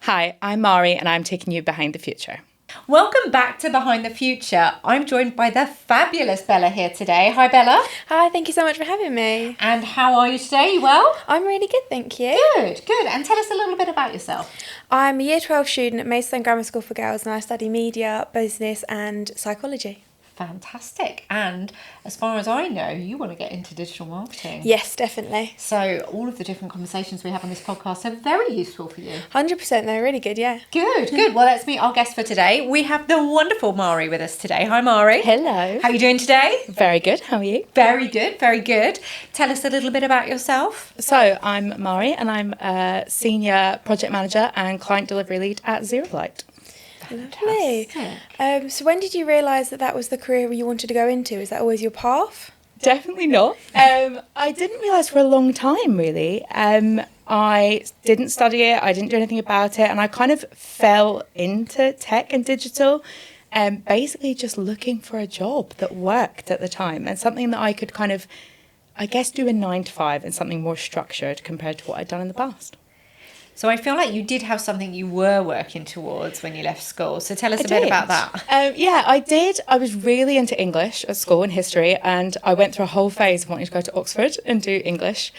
Hi, I'm Mhairi and I'm taking you behind the future. Welcome back to Behind the Future. I'm joined by the fabulous Bella here today. Hi, Bella. Hi, thank you so much for having me. And how are you today? You well? I'm really good, thank you. Good. And tell us a little bit about yourself. I'm a Year 12 student at Maidstone Grammar School for Girls and I study media, business and psychology. Fantastic. And as far as I know, you want to get into digital marketing. Yes, definitely. So all of the different conversations we have on this podcast are very useful for you. 100%, they're really good, yeah. Good. Well, let's meet our guest for today. We have the wonderful Mhairi with us today. Hi, Mhairi. Hello. How are you doing today? Very good. How are you? Very good. Tell us a little bit about yourself. So I'm Mhairi and I'm a senior project manager and client delivery lead at ZeroLight. Lovely. So when did you realise that was the career you wanted to go into? Is that always your path? Definitely not. I didn't realise for a long time, really. I didn't study it. I didn't do anything about it. And I kind of fell into tech and digital, basically just looking for a job that worked at the time and something that I could kind of, I guess, do a 9 to 5 and something more structured compared to what I'd done in the past. So I feel like you did have something you were working towards when you left school. So tell us a bit about that. Yeah, I did. I was really into English at school and history, and I went through a whole phase of wanting to go to Oxford and do English,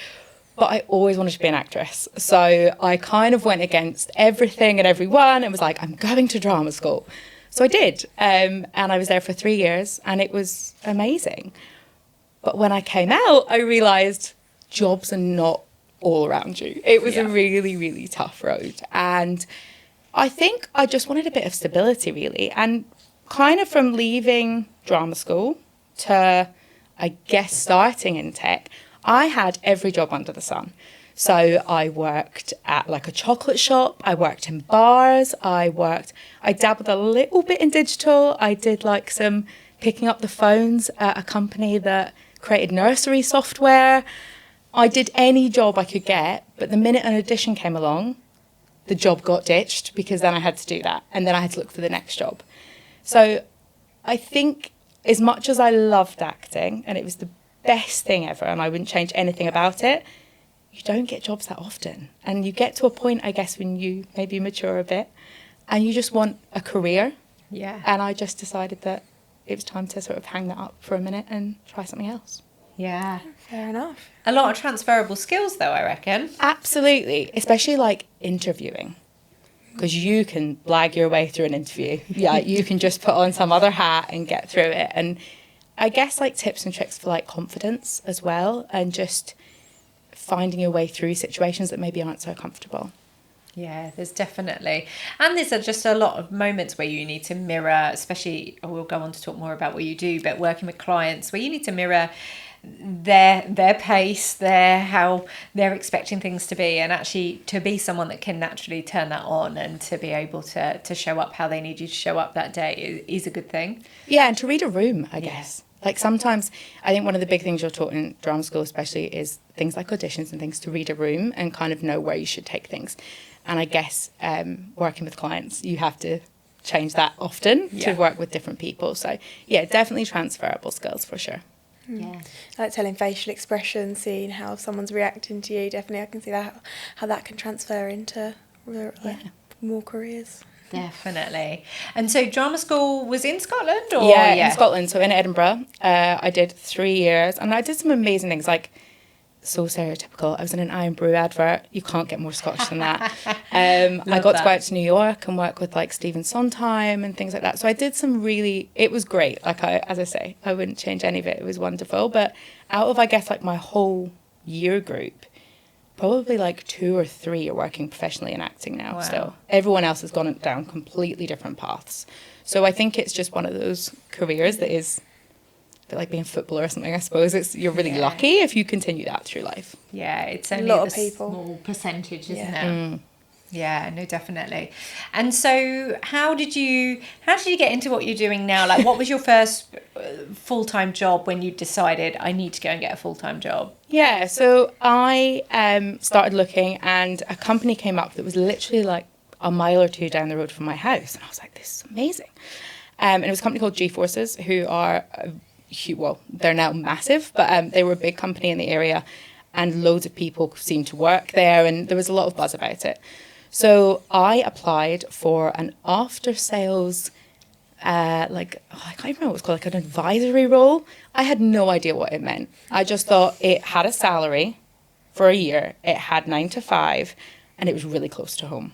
but I always wanted to be an actress. So I kind of went against everything and everyone and was like, I'm going to drama school. So I did, and I was there for 3 years, and it was amazing. But when I came out, I realised jobs are not all around you. It was a really, really tough road. And I think I just wanted a bit of stability, really. And kind of from leaving drama school to, I guess, starting in tech, I had every job under the sun. So I worked at like a chocolate shop. I worked in bars. I dabbled a little bit in digital. I did like some picking up the phones at a company that created nursery software. I did any job I could get, but the minute an audition came along, the job got ditched because then I had to do that and then I had to look for the next job. So I think as much as I loved acting and it was the best thing ever and I wouldn't change anything about it, you don't get jobs that often. And you get to a point, I guess, when you maybe mature a bit and you just want a career. Yeah. And I just decided that it was time to sort of hang that up for a minute and try something else. Yeah. Fair enough. A lot of transferable skills, though, I reckon. Absolutely. Especially like interviewing. Because you can blag your way through an interview. Yeah, you can just put on some other hat and get through it. And I guess like tips and tricks for like confidence as well. And just finding your way through situations that maybe aren't so comfortable. Yeah, there's definitely. And there's just a lot of moments where you need to mirror, especially, we'll go on to talk more about what you do, but working with clients where you need to mirror their pace, how they're expecting things to be, and actually to be someone that can naturally turn that on and to be able to show up how they need you to show up that day is a good thing. Yeah, and to read a room, I guess. Like sometimes I think one of the big things you're taught in drama school especially is things like auditions and things, to read a room and kind of know where you should take things. And I guess working with clients, you have to change that often to work with different people. So yeah, definitely transferable skills for sure. Yeah. Like telling facial expressions, seeing how someone's reacting to you, definitely I can see that how that can transfer into more careers. Definitely. And so drama school was in Scotland? Or? Yeah, in Scotland, so in Edinburgh. I did 3 years and I did some amazing things, like so stereotypical. I was in an Iron Brew advert. You can't get more Scottish than that. I got to go out to New York and work with like Stephen Sondheim and things like that. So I did some really, it was great. Like as I say, I wouldn't change any of it. It was wonderful. But out of, I guess, like my whole year group, probably like 2 or 3 are working professionally in acting now. Wow. Still, everyone else has gone down completely different paths. So I think it's just one of those careers that is a bit like being a footballer or something, I suppose. You're really lucky if you continue that through life. Yeah, it's only a lot of people. Small percentage, isn't it? Yeah, no, definitely. And so how did you get into what you're doing now? Like, what was your first full-time job when you decided I need to go and get a full-time job? Yeah, so I started looking and a company came up that was literally like a mile or 2 down the road from my house. And I was like, this is amazing. And it was a company called G-Forces, who are, they're now massive, but they were a big company in the area and loads of people seemed to work there and there was a lot of buzz about it. So I applied for an after sales, I can't even remember what it was called, like an advisory role. I had no idea what it meant. I just thought it had a salary for a year, it had 9 to 5, and it was really close to home.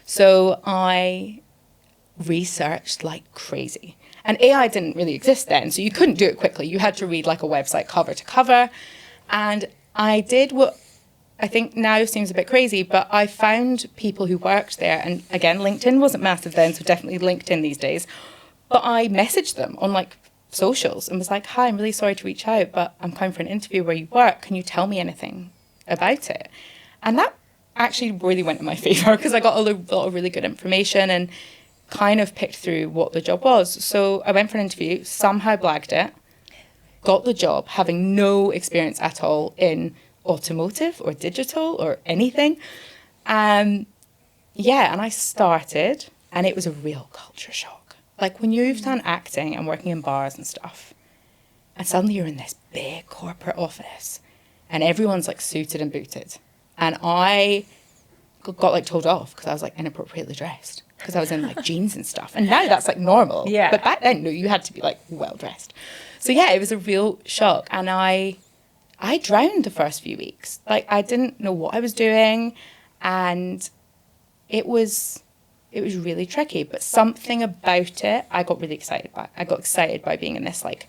So I researched like crazy. And AI didn't really exist then, so you couldn't do it quickly. You had to read like a website cover to cover. And I did what I think now seems a bit crazy, but I found people who worked there. And again, LinkedIn wasn't massive then, so definitely LinkedIn these days. But I messaged them on like socials and was like, hi, I'm really sorry to reach out, but I'm coming for an interview where you work. Can you tell me anything about it? And that actually really went in my favour because I got a lot of really good information and kind of picked through what the job was. So I went for an interview, somehow blagged it, got the job, having no experience at all in automotive or digital or anything. And I started, and it was a real culture shock. Like when you've done acting and working in bars and stuff, and suddenly you're in this big corporate office and everyone's like suited and booted. And I got like told off because I was like inappropriately dressed because I was in like jeans and stuff. And now that's like normal. Yeah. But back then, no, you had to be like well dressed. So yeah, it was a real shock. And I drowned the first few weeks. Like I didn't know what I was doing, and it was really tricky. But something about it, I got really excited by. I got excited by being in this like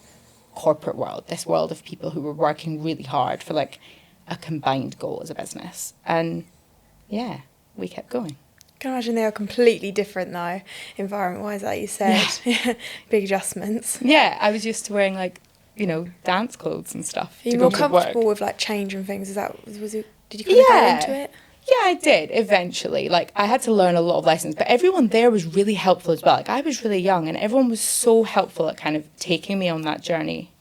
corporate world, this world of people who were working really hard for like a combined goal as a business. And yeah, we kept going. I can imagine they are completely different though, environment-wise, like you said. Yeah. Big adjustments. Yeah, I was used to wearing like, dance clothes and stuff. Are you to more go to comfortable work. with like change and things? Did you kind of go into it? Yeah, I did eventually. Like I had to learn a lot of lessons, but everyone there was really helpful as well. Like I was really young and everyone was so helpful at kind of taking me on that journey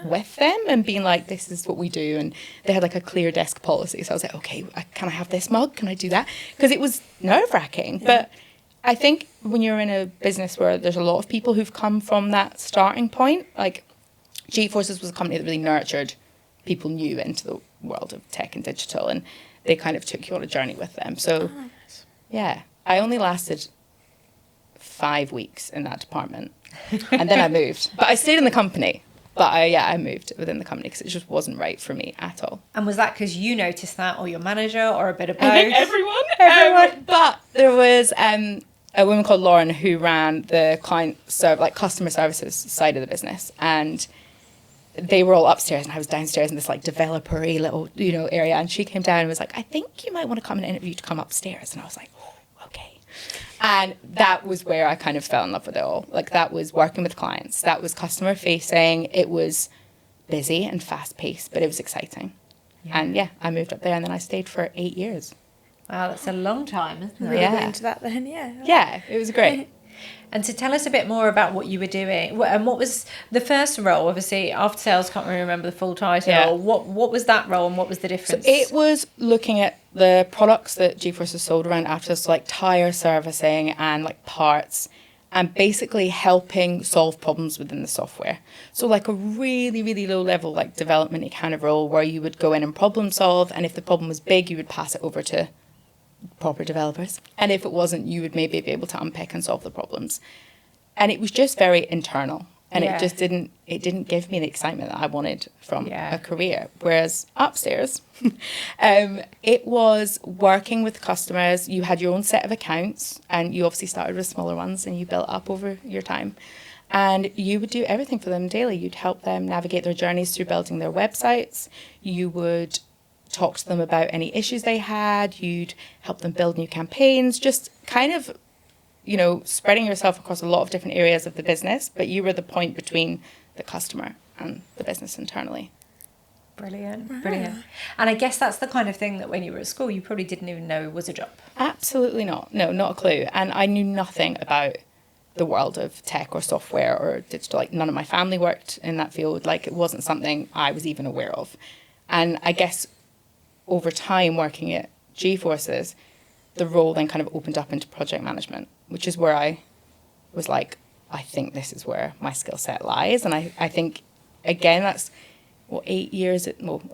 with them and being like, this is what we do. And they had like a clear desk policy. So I was like, okay, can I have this mug? Can I do that? Because it was nerve-wracking. Yeah. But I think when you're in a business where there's a lot of people who've come from that starting point, like G-Forces was a company that really nurtured people new into the world of tech and digital, and they kind of took you on a journey with them. So yeah, I only lasted 5 weeks in that department and then I moved. But I stayed in the company. But I moved within the company because it just wasn't right for me at all. And was that because you noticed that, or your manager, or a bit of both? I think everyone. But there was a woman called Lauren who ran the customer services side of the business, and they were all upstairs and I was downstairs in this like developer-y little area, and she came down and was like, I think you might want to come and interview to come upstairs. And I was like, oh, okay. And that was where I kind of fell in love with it all. Like that was working with clients. That was customer facing. It was busy and fast paced, but it was exciting. Yeah. And yeah, I moved up there and then I stayed for 8 years. Wow, that's a long time, isn't it? Really got into that then, yeah. Yeah, it was great. And to tell us a bit more about what you were doing, and what was the first role? Obviously, after sales, can't really remember the full title. Yeah. What was that role, and what was the difference? So it was looking at the products that G-Force sold around after, so like tire servicing and like parts, and basically helping solve problems within the software. So like a really, really low level like development kind of role where you would go in and problem solve, and if the problem was big, you would pass it over to proper developers, and if it wasn't, you would maybe be able to unpick and solve the problems. And it was just very internal, and it just didn't give me the excitement that I wanted from a career. Whereas upstairs it was working with customers. You had your own set of accounts, and you obviously started with smaller ones and you built up over your time, and you would do everything for them daily. You'd help them navigate their journeys through building their websites. You would talk to them about any issues they had. You'd help them build new campaigns, just kind of, spreading yourself across a lot of different areas of the business, but you were the point between the customer and the business internally. Brilliant. And I guess that's the kind of thing that when you were at school, you probably didn't even know was a job. Absolutely not. No, not a clue. And I knew nothing about the world of tech or software or digital. Like none of my family worked in that field. Like it wasn't something I was even aware of. And I guess over time working at G-Forces, the role then kind of opened up into project management, which is where I was like, I think this is where my skill set lies. And I think, again, that's 8 years,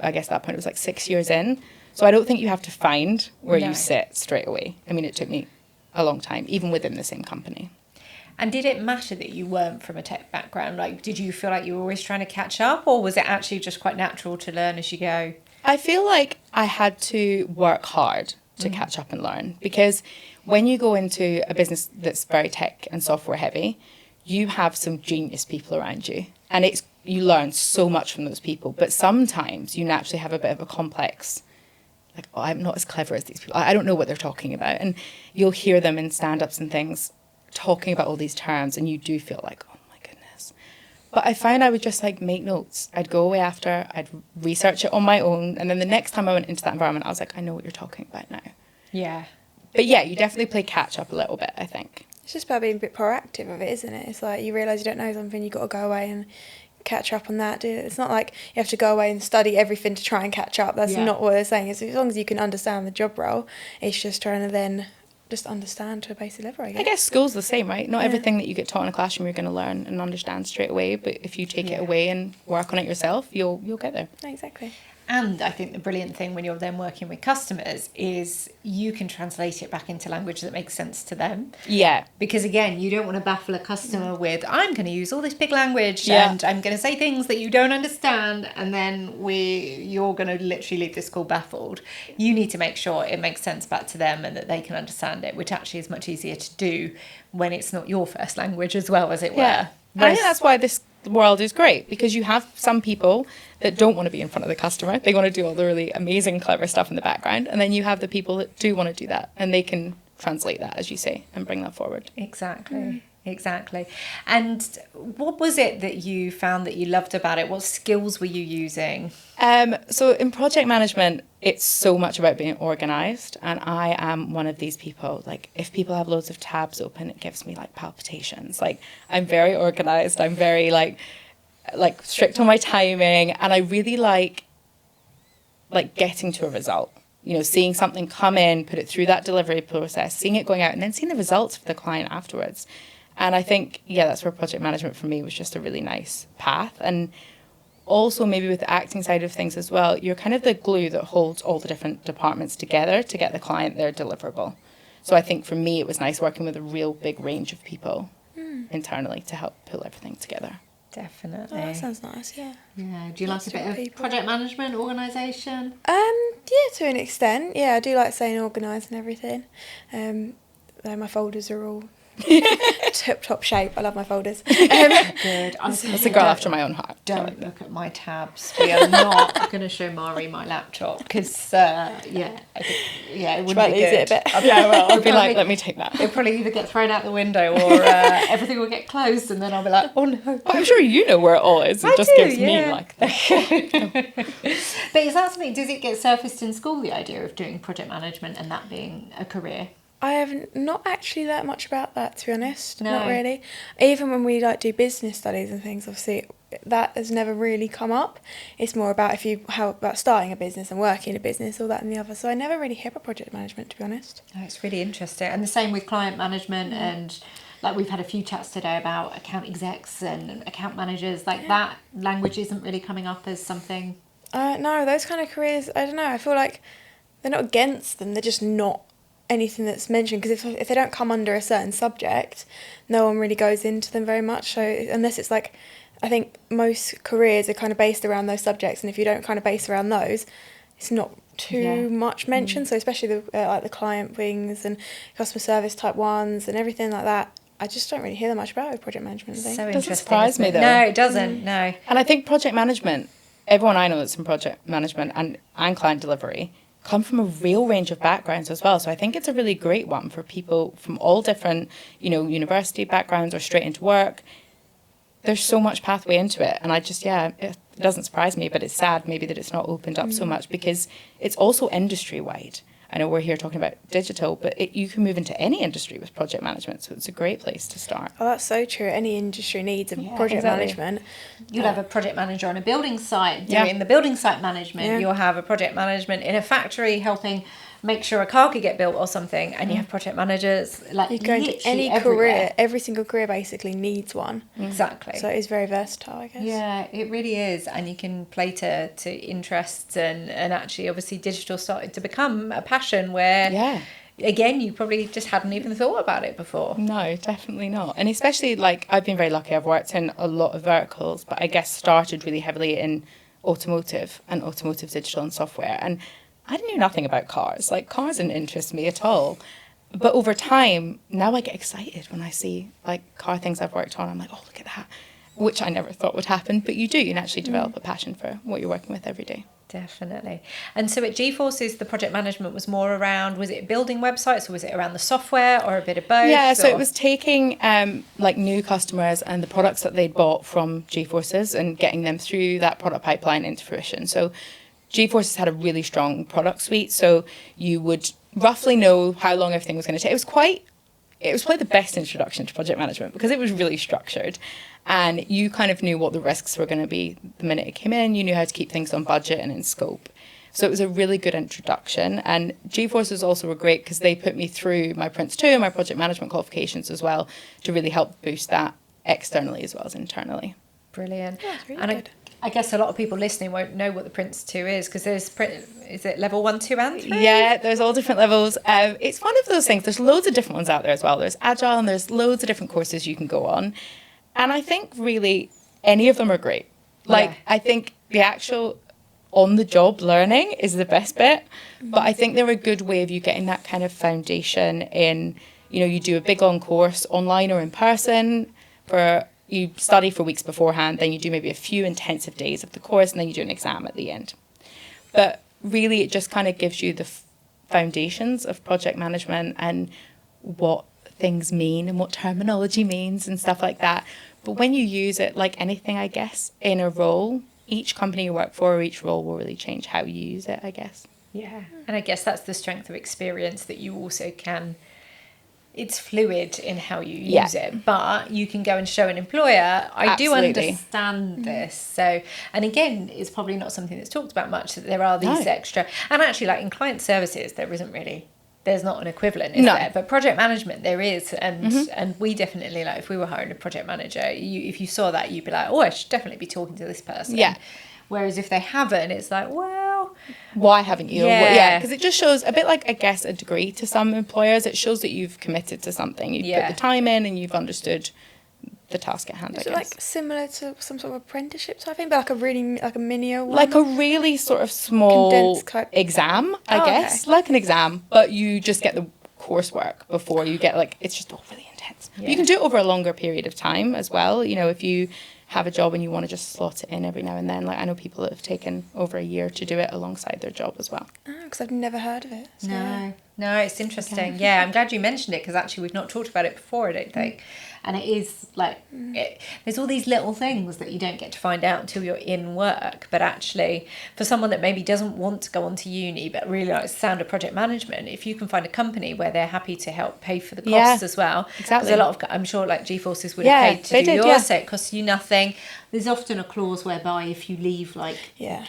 I guess at that point it was like 6 years in. So I don't think you have to find where No. you sit straight away. I mean, it took me a long time, even within the same company. And did it matter that you weren't from a tech background? Like, did you feel like you were always trying to catch up, or was it actually just quite natural to learn as you go? I feel like I had to work hard to catch up and learn, because when you go into a business that's very tech and software heavy, you have some genius people around you, and you learn so much from those people. But sometimes you naturally have a bit of a complex, like, oh, I'm not as clever as these people. I don't know what they're talking about. And you'll hear them in stand-ups and things talking about all these terms, and you do feel like, oh my goodness. But I found I would just like make notes. I'd go away after, I'd research it on my own, and then the next time I went into that environment, I was like, I know what you're talking about now. Yeah. But yeah, you definitely play catch up a little bit, I think. It's just about being a bit proactive of it, isn't it? It's like you realise you don't know something, you've got to go away and catch up on that. It's not like you have to go away and study everything to try and catch up. That's not what they're saying. It's as long as you can understand the job role, it's just trying to then just understand to a basic level, I guess. I guess school's the same, right? Not everything that you get taught in a classroom you're going to learn and understand straight away, but if you take it away and work on it yourself, you'll get there. Exactly. And I think the brilliant thing when you're then working with customers is you can translate it back into language that makes sense to them. Yeah. Because again, you don't want to baffle a customer with, I'm going to use all this big language and I'm going to say things that you don't understand, and then you're going to literally leave this call baffled. You need to make sure it makes sense back to them and that they can understand it, which actually is much easier to do when it's not your first language as well, as it were. I think that's why this world is great, because you have some people that don't want to be in front of the customer. They want to do all the really amazing, clever stuff in the background. And then you have the people that do want to do that, and they can translate that, as you say, and bring that forward. Exactly. Exactly. And what was it that you found that you loved about it? What skills were you using? So in project management, it's so much about being organised. And I am one of these people, like, if people have loads of tabs open, it gives me like palpitations. Like, I'm very organised. I'm very like strict on my timing. And I really like getting to a result. You know, seeing something come in, put it through that delivery process, seeing it going out, and then seeing the results for the client afterwards. And I think, that's where project management for me was just a really nice path. And also maybe with the acting side of things as well, you're kind of the glue that holds all the different departments together to get the client their deliverable. So I think for me, it was nice working with a real big range of people internally to help pull everything together. Definitely. Oh, that sounds nice, yeah. Yeah. Do you like a bit of project management, organisation? Yeah, to an extent. Yeah, I do like staying organised and everything. Though my folders are all tip-top shape. I love my folders. Good. That's a girl after my own heart. Don't look at my tabs. We are not going to show Mhairi my laptop because, it wouldn't be good. It a bit. I'll be like, let me take that. It'll probably either get thrown out the window or everything will get closed, and then I'll be like, oh no. I'm sure you know where it all is. It just gives me like that. But is that something, does it get surfaced in school, the idea of doing project management and that being a career? I have not actually learnt much about that, to be honest. No. Not really. Even when we do business studies and things, obviously that has never really come up. It's more about about starting a business and working a business, all that and the other. So I never really hear about project management, to be honest. Oh, it's really interesting. And the same with client management and like we've had a few chats today about account execs and account managers. That language isn't really coming up as something. No, those kind of careers, I don't know. I feel like they're not against them. They're just not anything that's mentioned, because if they don't come under a certain subject, no one really goes into them very much. So unless it's like, I think most careers are kind of based around those subjects, and if you don't kind of base around those, it's not too much mentioned. So especially the client things and customer service type ones and everything like that, I just don't really hear that much about with project management. So It interesting. doesn't surprise me though. No, it doesn't. No. And I think project management, everyone I know that's in project management and client delivery come from a real range of backgrounds as well. So I think it's a really great one for people from all different, university backgrounds or straight into work. There's so much pathway into it. And I just, it doesn't surprise me, but it's sad maybe that it's not opened up so much, because it's also industry wide. I know we're here talking about digital, but you can move into any industry with project management. So it's a great place to start. Oh, that's so true. Any industry needs a project management. You'll have a project manager on a building site doing the building site management. Yeah. You'll have a project management in a factory helping make sure a car could get built or something, and you have project managers like You go into any everywhere. career, every single career basically needs one. Exactly. So it is very versatile, I guess. Yeah, it really is. And you can play to interests, and actually obviously digital started to become a passion where again, you probably just hadn't even thought about it before. No, definitely not. And especially, like, I've been very lucky. I've worked in a lot of verticals, but I guess started really heavily in automotive and automotive digital and software. And I knew nothing about cars. Like, cars didn't interest me at all. But over time, now I get excited when I see, like, car things I've worked on. I'm like, oh, look at that, which I never thought would happen. But you do. You naturally develop a passion for what you're working with every day. Definitely. And so at G-Forces, the project management was more around, was it building websites, or was it around the software, or a bit of both? Yeah, so it was taking like new customers and the products that they'd bought from G-Forces and getting them through that product pipeline into fruition. So G-Forces had a really strong product suite, so you would roughly know how long everything was going to take. It was probably the best introduction to project management because it was really structured. And you kind of knew what the risks were going to be the minute it came in. You knew how to keep things on budget and in scope. So it was a really good introduction. And G-Forces also were great because they put me through my Prince 2 and my project management qualifications as well to really help boost that externally as well as internally. Brilliant. Yeah, it's really and good. I guess a lot of people listening won't know what the Prince 2 is because is it level 1, 2 and 3? Yeah, there's all different levels. It's one of those things. There's loads of different ones out there as well. There's Agile and there's loads of different courses you can go on. And I think really any of them are great. Like, I think the actual on-the-job learning is the best bit. But I think they're a good way of you getting that kind of foundation in, you know, you do a big on course online or in person you study for weeks beforehand, then you do maybe a few intensive days of the course, and then you do an exam at the end. But really, it just kind of gives you the foundations of project management and what things mean and what terminology means and stuff like that. But when you use it, like anything, I guess, in a role, each company you work for or each role will really change how you use it, I guess. Yeah. And I guess that's the strength of experience, that you also can, it's fluid in how you use it, but you can go and show an employer, I do understand this. So, and again, it's probably not something that's talked about much, that there are these extra, and actually like in client services, there's not an equivalent, is there? But project management, there is. And we definitely, like, if we were hiring a project manager, if you saw that, you'd be like, oh, I should definitely be talking to this person. Yeah. Whereas if they haven't, it's like, well, why haven't you? Yeah, because it just shows a bit like, I guess, a degree to some employers. It shows that you've committed to something. You've put the time in and you've understood the task at hand, I guess. Like similar to some sort of apprenticeship type thing, but like a really, like a mini one? Like a really sort of small exam, I guess. Okay. Like an exam, but you just get the coursework before you get, like, it's just all really intense. Yeah. You can do it over a longer period of time as well. You know, if you have a job and you want to just slot it in every now and then. Like, I know people that have taken over a year to do it alongside their job as well. Oh, because I've never heard of it. So. No, it's interesting. Yeah, I'm glad you mentioned it, because actually we've not talked about it before, I don't think. And it is like, there's all these little things that you don't get to find out until you're in work. But actually, for someone that maybe doesn't want to go on to uni but really likes the sound of project management, if you can find a company where they're happy to help pay for the costs as well. Exactly. There's a lot of, I'm sure, like G-Forces would have paid to do yours, so it costs you nothing. There's often a clause whereby if you leave like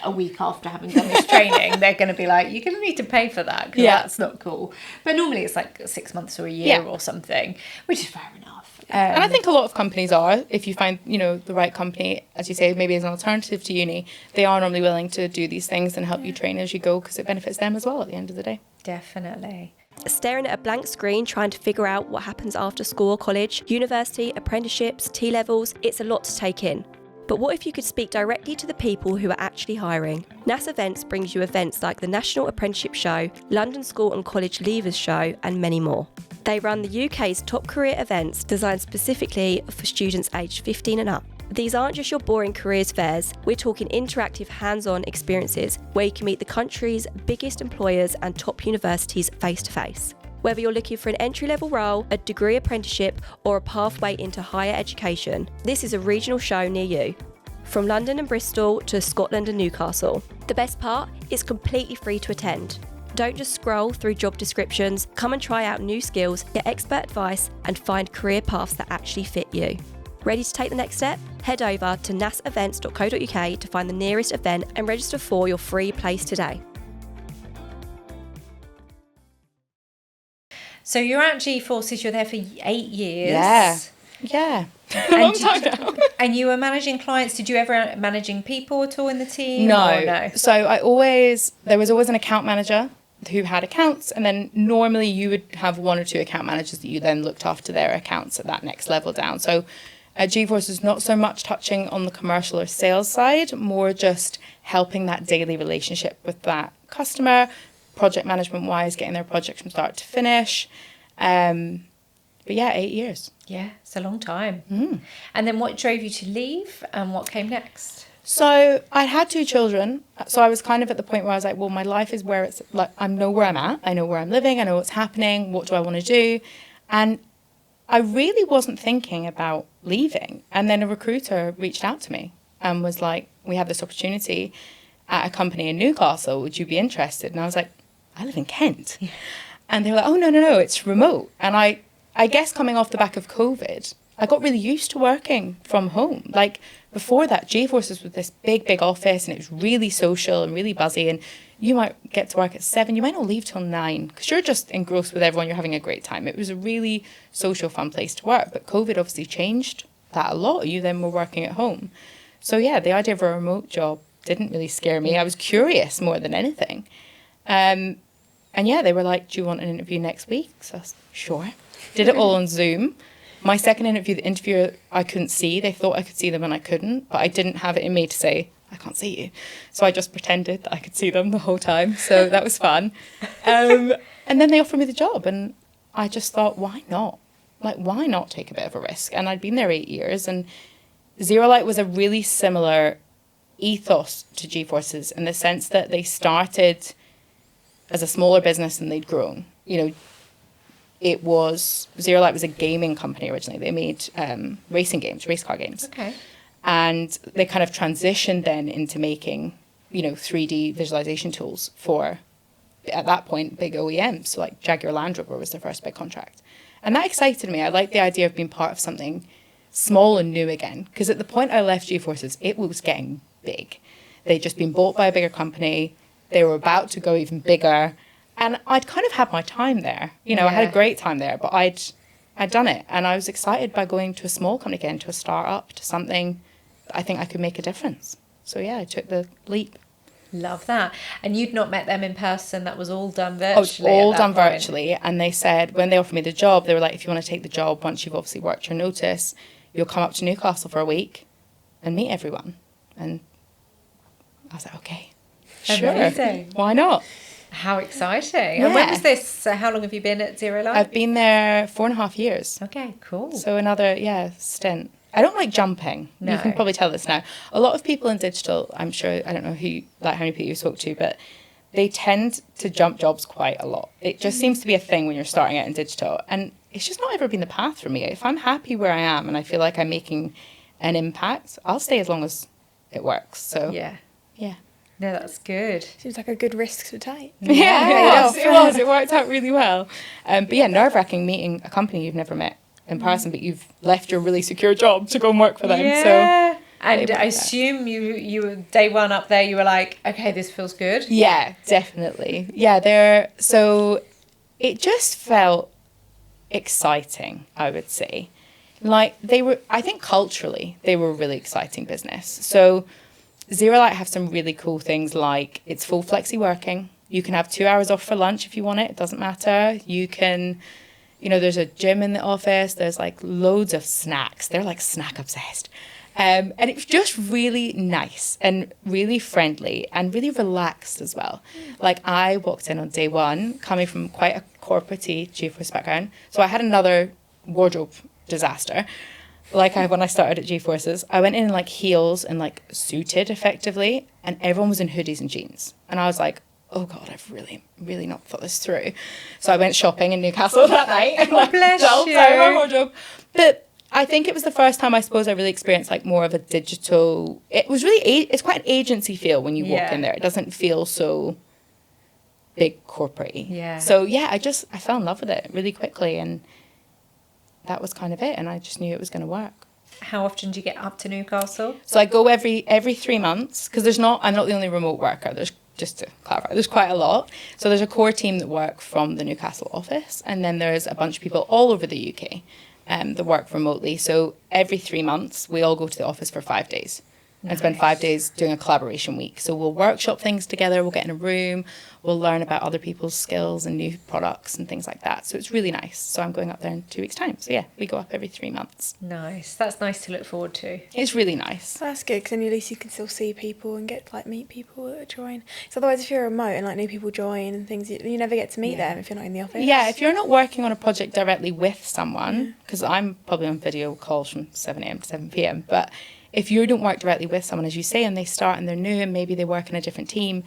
a week after having done this training, they're going to be like, you're going to need to pay for that, because that's not cool. But normally it's like 6 months or a year or something, which is fair enough. And I think a lot of companies are, if you find, you know, the right company, as you say, maybe as an alternative to uni, they are normally willing to do these things and help you train as you go, because it benefits them as well at the end of the day. Definitely. Staring at a blank screen trying to figure out what happens after school or college, university, apprenticeships, T-levels, it's a lot to take in. But what if you could speak directly to the people who are actually hiring? NAS Events brings you events like the National Apprenticeship Show, London School and College Leavers Show, and many more. They run the UK's top career events designed specifically for students aged 15 and up. These aren't just your boring careers fairs, we're talking interactive hands-on experiences where you can meet the country's biggest employers and top universities face to face. Whether you're looking for an entry-level role, a degree apprenticeship, or a pathway into higher education, this is a regional show near you. From London and Bristol to Scotland and Newcastle. The best part, it's completely free to attend. Don't just scroll through job descriptions, come and try out new skills, get expert advice, and find career paths that actually fit you. Ready to take the next step? Head over to nasevents.co.uk to find the nearest event and register for your free place today. So you're at G-Forces, you're there for 8 years. Yeah. A long time now. And you were managing clients. Did you ever managing people at all in the team? No. So there was always an account manager who had accounts, and then normally you would have 1 or 2 account managers that you then looked after their accounts at that next level down. So at G-Forces, not so much touching on the commercial or sales side, more just helping that daily relationship with that customer, project management wise, getting their projects from start to finish. But yeah, 8 years. Yeah, it's a long time. And then what drove you to leave and what came next? So I had 2 children. So I was kind of at the point where I was like, well, my life is where it's like, I know where I'm at. I know where I'm living. I know what's happening. What do I want to do? And I really wasn't thinking about leaving. And then a recruiter reached out to me and was like, we have this opportunity at a company in Newcastle. Would you be interested? And I was like, I live in Kent. And they were like, oh, no, it's remote. And I guess coming off the back of COVID, I got really used to working from home. Like before that, G-Forces was this big office, and it was really social and really buzzy. And you might get to work at 7, you might not leave till 9 because you're just engrossed with everyone. You're having a great time. It was a really social, fun place to work. But COVID obviously changed that a lot. You then were working at home. So yeah, the idea of a remote job didn't really scare me. I was curious more than anything. And yeah, they were like, do you want an interview next week? So I was sure. Did it all on Zoom. My second interview, the interviewer I couldn't see. They thought I could see them and I couldn't, but I didn't have it in me to say, I can't see you. So I just pretended that I could see them the whole time. So that was fun. And then they offered me the job, and I just thought, why not? Like, why not take a bit of a risk? And I'd been there 8 years, and ZeroLight was a really similar ethos to G-Forces in the sense that they started as a smaller business and they'd grown. You know, ZeroLight was a gaming company originally. They made racing games, race car games. Okay. And they kind of transitioned then into making, 3D visualization tools for, at that point, big OEMs. So like Jaguar Land Rover was their first big contract. And that excited me. I liked the idea of being part of something small and new again. Because at the point I left G-Forces, it was getting big. They'd just been bought by a bigger company. They were about to go even bigger. And I'd kind of had my time there. I had a great time there, but I'd done it. And I was excited by going to a small company again, to a start-up, to something that I think I could make a difference. So yeah, I took the leap. Love that. And you'd not met them in person. That was all done virtually. All done virtually. And they said, when they offered me the job, they were like, if you want to take the job, once you've obviously worked your notice, you'll come up to Newcastle for a week and meet everyone. And I was like, okay, sure. Amazing. Why not? How exciting. Yeah. And when was this? So how long have you been at ZeroLight? I've been there 4.5 years. Okay, cool. So another, stint. I don't like jumping. No. You can probably tell this now. A lot of people in digital, I'm sure, I don't know how many people you spoke to, but they tend to jump jobs quite a lot. It just seems to be a thing when you're starting out in digital. And it's just not ever been the path for me. If I'm happy where I am and I feel like I'm making an impact, I'll stay as long as it works. So Yeah. No, that's good. Seems like a good risk to take. Yeah, it was. It worked out really well. But yeah, nerve-wracking meeting a company you've never met in person, but you've left your really secure job to go and work for them. Yeah. So, and I assume you were day one up there, you were like, okay, this feels good. Yeah, definitely. Yeah, so it just felt exciting, I would say. Like I think culturally, they were a really exciting business. So ZeroLight have some really cool things like it's full flexi working. You can have 2 hours off for lunch if you want it. It doesn't matter. You can, there's a gym in the office. There's like loads of snacks. They're like snack obsessed. And it was just really nice and really friendly and really relaxed as well. Like I walked in on day one coming from quite a corporate-y G-Force background. So I had another wardrobe disaster. Like when I started at G-Forces, I went in like heels and like suited effectively, and everyone was in hoodies and jeans. And I was like, oh God, I've really, really not thought this through. So I went shopping in Newcastle that night and like Bless dumped you. out my wardrobe. But I think it was the first time I suppose I really experienced like more of a digital, it was really, it's quite an agency feel when you walk in there. It doesn't feel so big corporate-y. Yeah. So yeah, I fell in love with it really quickly, and that was kind of it, and I just knew it was going to work. How often do you get up to Newcastle? So I go every 3 months, because I'm not the only remote worker. There's just to clarify, there's quite a lot. So there's a core team that work from the Newcastle office, and then there's a bunch of people all over the UK that work remotely. So every 3 months, we all go to the office for 5 days and spend 5 days doing a collaboration week. So we'll workshop things together, we'll get in a room, we'll learn about other people's skills and new products and things like that. So it's really nice. So I'm going up there in 2 weeks' time. So yeah, we go up every 3 months. Nice. That's nice to look forward to. It's really nice. That's good, because then at least you can still see people and get to like meet people that join. So otherwise, if you're remote and like new people join and things, you never get to meet them if you're not in the office. Yeah, if you're not working on a project directly with someone, because I'm probably on video calls from 7 a.m. to 7 p.m, but if you don't work directly with someone, as you say, and they start and they're new and maybe they work in a different team,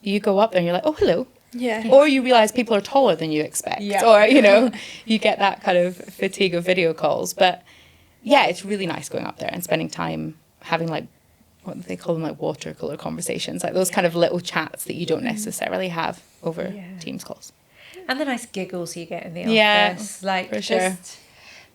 you go up there and you're like, oh, hello. Yeah. Or you realise people are taller than you expect. Yeah. Or, you get that kind of fatigue of video calls. But yeah, it's really nice going up there and spending time having like, what do they call them, like water cooler conversations, like those kind of little chats that you don't necessarily have over Teams calls. And the nice giggles you get in the Yeah, office. Like, for sure.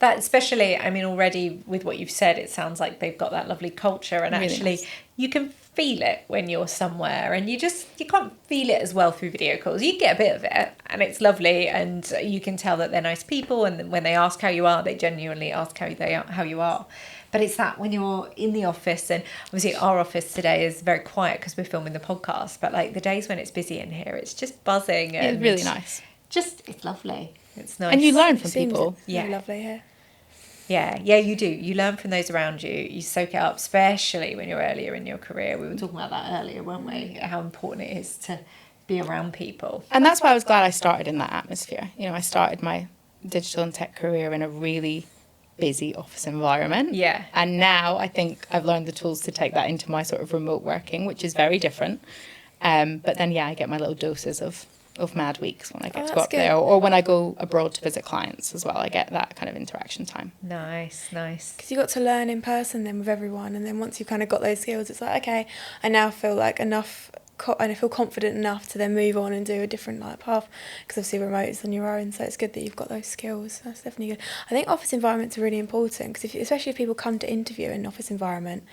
That especially, I mean, already with what you've said, it sounds like they've got that lovely culture, and Really actually nice. you can feel it when you're somewhere, and you can't feel it as well through video calls. You get a bit of it, and it's lovely, and you can tell that they're nice people, and when they ask how you are, they genuinely ask how you are. But it's that when you're in the office, and obviously our office today is very quiet because we're filming the podcast, but like the days when it's busy in here, it's just buzzing. And It's really nice. it's lovely. It's nice. And you learn from Seems people. really lovely here. Yeah, you do. You learn from those around you. You soak it up, especially when you're earlier in your career. We were talking about that earlier, weren't we? How important it is to be around people. And that's why I was glad I started in that atmosphere. I started my digital and tech career in a really busy office environment. Yeah. And now I think I've learned the tools to take that into my sort of remote working, which is very different. But then, I get my little doses of mad weeks when I get to go that's up there, or when I go abroad to visit clients as well. I get that kind of interaction time. Nice. Because you got to learn in person then with everyone, and then once you've kind of got those skills, it's like, okay, I now feel like enough, and I feel confident enough to then move on and do a different path, because obviously remote is on your own, so it's good that you've got those skills. That's definitely good. I think office environments are really important, because especially if people come to interview in an office environment,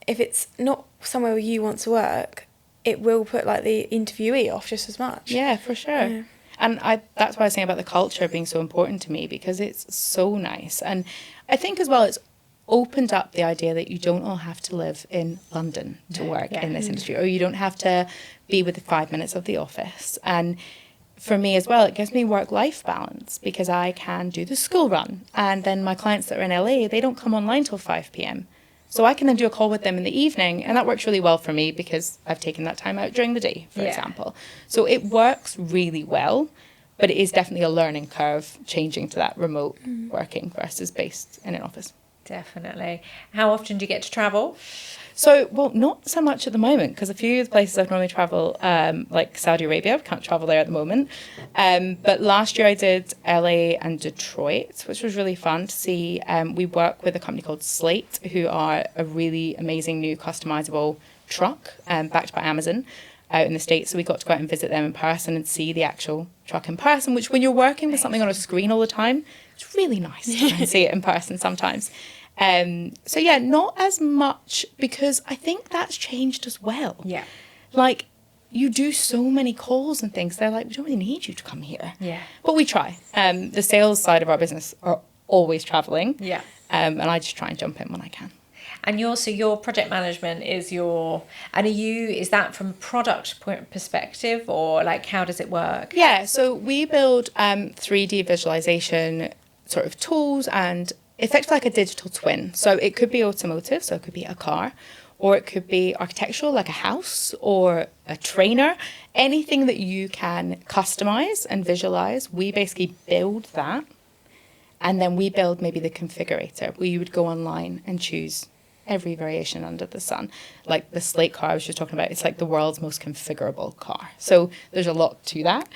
if it's not somewhere where you want to work, it will put the interviewee off just as much. Yeah, for sure. Yeah. And that's why I was saying about the culture being so important to me, because it's so nice. And I think as well, it's opened up the idea that you don't all have to live in London to work in this industry, or you don't have to be within 5 minutes of the office. And for me as well, it gives me work-life balance, because I can do the school run. And then my clients that are in LA, they don't come online till 5 p.m. So I can then do a call with them in the evening, and that works really well for me because I've taken that time out during the day, for example. So it works really well, but it is definitely a learning curve changing to that remote working versus based in an office. Definitely. How often do you get to travel? So, well, not so much at the moment, because a few of the places I've normally travel, like Saudi Arabia, I can't travel there at the moment. But last year I did LA and Detroit, which was really fun to see. We work with a company called Slate, who are a really amazing new customizable truck backed by Amazon out in the States. So we got to go out and visit them in person and see the actual truck in person, which when you're working with something on a screen all the time, it's really nice to try and see it in person sometimes. So yeah, not as much, because I think that's changed as well. Yeah. Like, you do so many calls and things. They're like, we don't really need you to come here. Yeah. But we try. The sales side of our business are always traveling. Yeah. And I just try and jump in when I can. And your project management is is that from a product perspective, or how does it work? Yeah, so we build 3D visualization sort of tools, and effectively like a digital twin. So it could be automotive, so it could be a car, or it could be architectural, like a house or a trainer. Anything that you can customize and visualize, we basically build that. And then we build maybe the configurator, where you would go online and choose every variation under the sun. Like the Slate car I was just talking about, it's like the world's most configurable car. So there's a lot to that.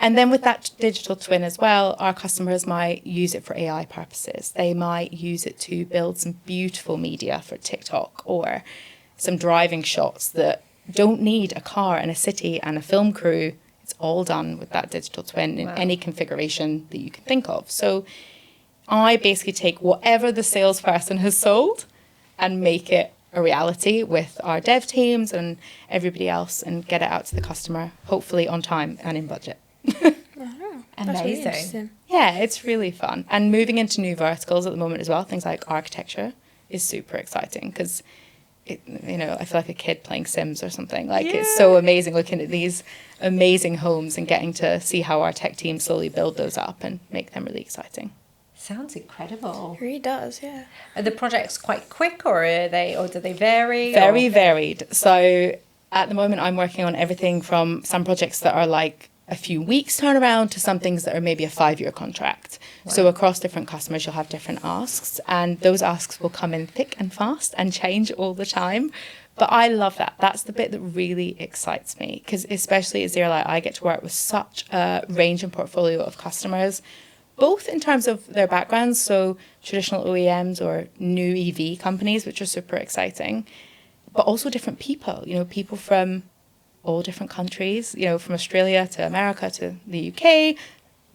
And then with that digital twin as well, our customers might use it for AI purposes. They might use it to build some beautiful media for TikTok, or some driving shots that don't need a car and a city and a film crew. It's all done with that digital twin in any configuration that you can think of. So I basically take whatever the salesperson has sold and make it a reality with our dev teams and everybody else and get it out to the customer, hopefully on time and in budget. That's really Amazing. interesting. Yeah, it's really fun. And moving into new verticals at the moment as well, things like architecture is super exciting because, I feel like a kid playing Sims or something. Like, it's so amazing looking at these amazing homes and getting to see how our tech team slowly build those up and make them really exciting. Sounds incredible. It really does, yeah. Are the projects quite quick, or do they vary? Very varied. So at the moment, I'm working on everything from some projects that are like a few weeks turnaround to some things that are maybe a 5-year contract. Wow. So across different customers, you'll have different asks, and those asks will come in thick and fast and change all the time. But I love that. That's the bit that really excites me, because especially at ZeroLight, I get to work with such a range and portfolio of customers, both in terms of their backgrounds, so traditional OEMs or new EV companies, which are super exciting, but also different people, people from all different countries, from Australia to America to the UK,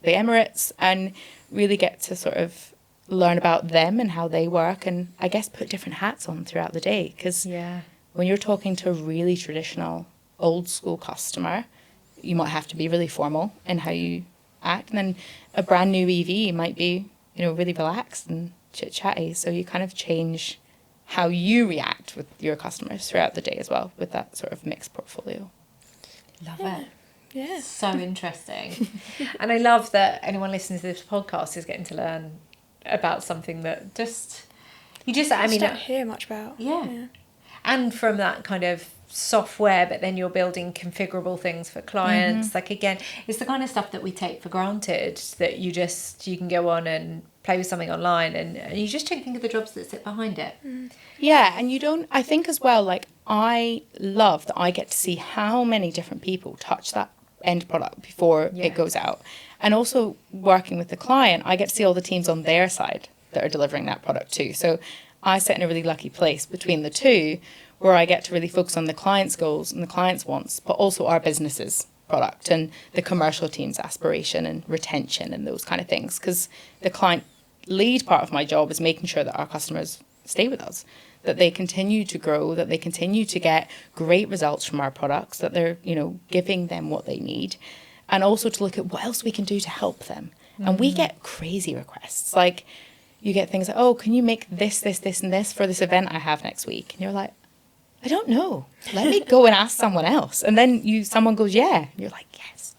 the Emirates, and really get to sort of learn about them and how they work, and I guess put different hats on throughout the day. Because when you're talking to a really traditional, old school customer, you might have to be really formal in how you act, and then a brand new EV might be, really relaxed and chit-chatty. So you kind of change how you react with your customers throughout the day as well, with that sort of mixed portfolio. Love it. Yeah. So interesting. And I love that anyone listening to this podcast is getting to learn about something that you don't hear much about. Yeah. And from that kind of software, but then you're building configurable things for clients. Like, again, it's the kind of stuff that we take for granted, that you can go on and play with something online, and you just don't think of the jobs that sit behind it. Yeah, and I think as well, like, I love that I get to see how many different people touch that end product before it goes out. And also working with the client, I get to see all the teams on their side that are delivering that product too. So I sit in a really lucky place between the two, where I get to really focus on the client's goals and the client's wants, but also our business's product and the commercial team's aspiration and retention and those kind of things. Because the client lead part of my job is making sure that our customers stay with us, that they continue to grow, that they continue to get great results from our products, that they're, giving them what they need, and also to look at what else we can do to help them. And we get crazy requests. Like, you get things like, oh, can you make this, this, this, and this for this event I have next week? And you're like, I don't know. Let me go and ask someone else. And then someone goes, yeah. And you're like, yes.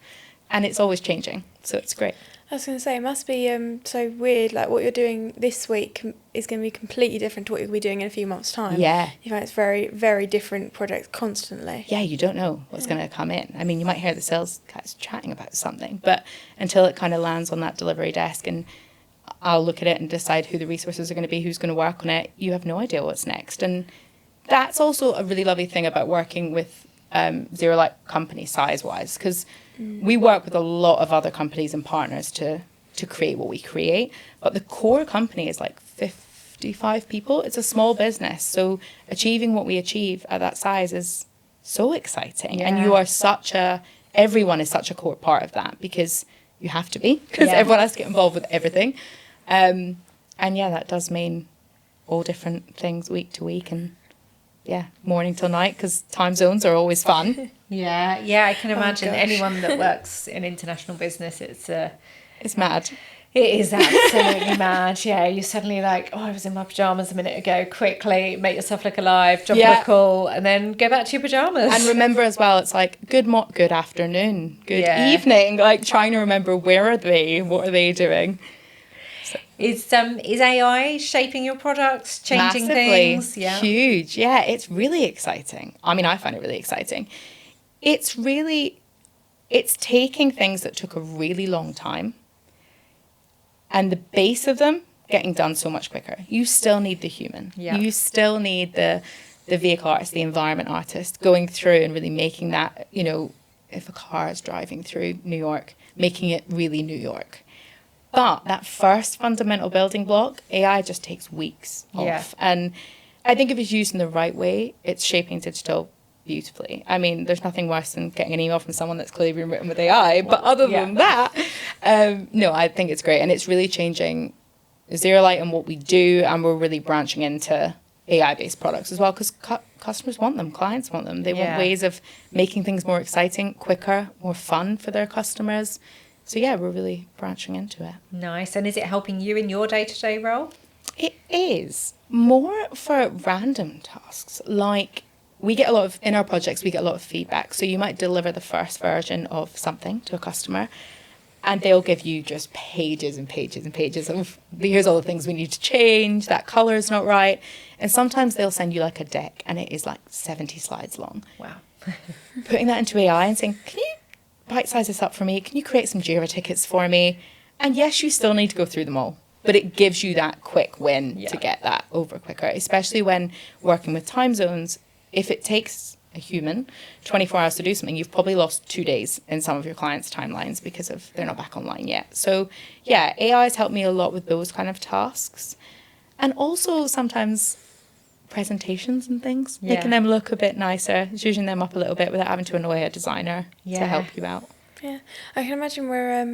And it's always changing. So it's great. I was going to say, it must be so weird, like what you're doing this week is going to be completely different to what you'll be doing in a few months' time. Yeah. You find it's very, very different projects constantly. Yeah, you don't know what's going to come in. I mean, you might hear the sales guys chatting about something, but until it kind of lands on that delivery desk and I'll look at it and decide who the resources are going to be, who's going to work on it, you have no idea what's next. And that's also a really lovely thing about working with ZeroLight company size-wise, because we work with a lot of other companies and partners to create what we create, but the core company is like 55 people. It's a small business, so achieving what we achieve at that size is so exciting. And you are everyone is such a core part of that, because you have to be, because everyone has to get involved with everything. And that does mean all different things week to week, and morning till night, because time zones are always fun. I can imagine anyone that works in international business, it's mad. It is absolutely mad. Yeah, you're suddenly like, oh, I was in my pajamas a minute ago. Quickly make yourself look alive, jump on a call, and then go back to your pajamas. And remember as well, it's like good afternoon, good evening. Like, trying to remember, where are they? What are they doing? So. Is AI shaping your products, changing massively, things? Yeah, huge. Yeah, it's really exciting. I mean, I find it really exciting. It's taking things that took a really long time, and the base of them getting done so much quicker. You still need the human. Yeah. You still need the vehicle artist, the environment artist, going through and really making that, if a car is driving through New York, making it really New York. But that first fundamental building block, AI just takes weeks off. And I think if it's used in the right way, it's shaping digital beautifully. I mean, there's nothing worse than getting an email from someone that's clearly been written with AI. But other than that, no, I think it's great. And it's really changing ZeroLight and what we do. And we're really branching into AI-based products as well, because customers want them, clients want them. They want ways of making things more exciting, quicker, more fun for their customers. So yeah, we're really branching into it. Nice. And is it helping you in your day-to-day role? It is more for random tasks. Like, we get a lot of, in our projects, we get a lot of feedback. So you might deliver the first version of something to a customer, and they'll give you just pages and pages and pages of, here's all the things we need to change, that colour's not right. And sometimes they'll send you like a deck and it is like 70 slides long. Wow. Putting that into AI and saying, can you bite-size this up for me? Can you create some Jira tickets for me? And yes, you still need to go through them all, but it gives you that quick win to get that over quicker, especially when working with time zones. If it takes a human 24 hours to do something, you've probably lost 2 days in some of your clients' timelines because of they're not back online yet. So yeah, AI has helped me a lot with those kind of tasks. And also sometimes presentations and things, making them look a bit nicer, zhuzhing them up a little bit without having to annoy a designer to help you out. Yeah, I can imagine where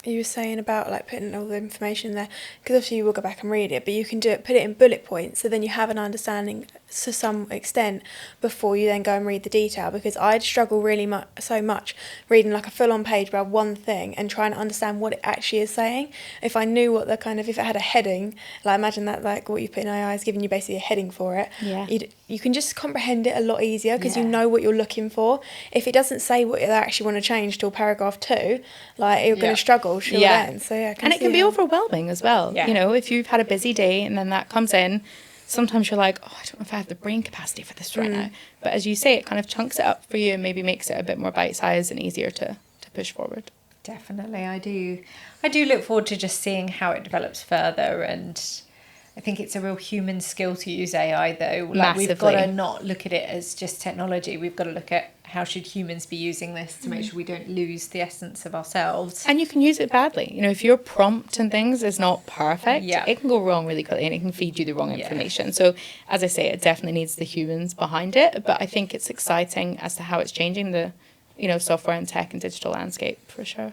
you were saying about like putting all the information there, because obviously you will go back and read it, but you can put it in bullet points, so then you have an understanding to some extent before you then go and read the detail. Because I'd struggle really so much reading like a full-on page about one thing and trying to understand what it actually is saying. If I knew what the kind of, if it had a heading, like imagine that like what you put in AI is giving you basically a heading for it. Yeah. You can just comprehend it a lot easier because you know what you're looking for. If it doesn't say what you actually want to change till paragraph 2, like you're going to struggle then. So yeah, and it can be overwhelming as well. You know, if you've had a busy day and then that comes in, sometimes you're like, oh, I don't know if I have the brain capacity for this right now. But as you say, it kind of chunks it up for you and maybe makes it a bit more bite-sized and easier to push forward. Definitely, I do look forward to just seeing how it develops further, and I think it's a real human skill to use AI though. Like we've got to not look at it as just technology. We've got to look at how should humans be using this to make sure we don't lose the essence of ourselves. And you can use it badly. You know, if your prompt and things is not perfect, it can go wrong really quickly and it can feed you the wrong information. So as I say, it definitely needs the humans behind it. But I think it's exciting as to how it's changing the, you know, software and tech and digital landscape for sure.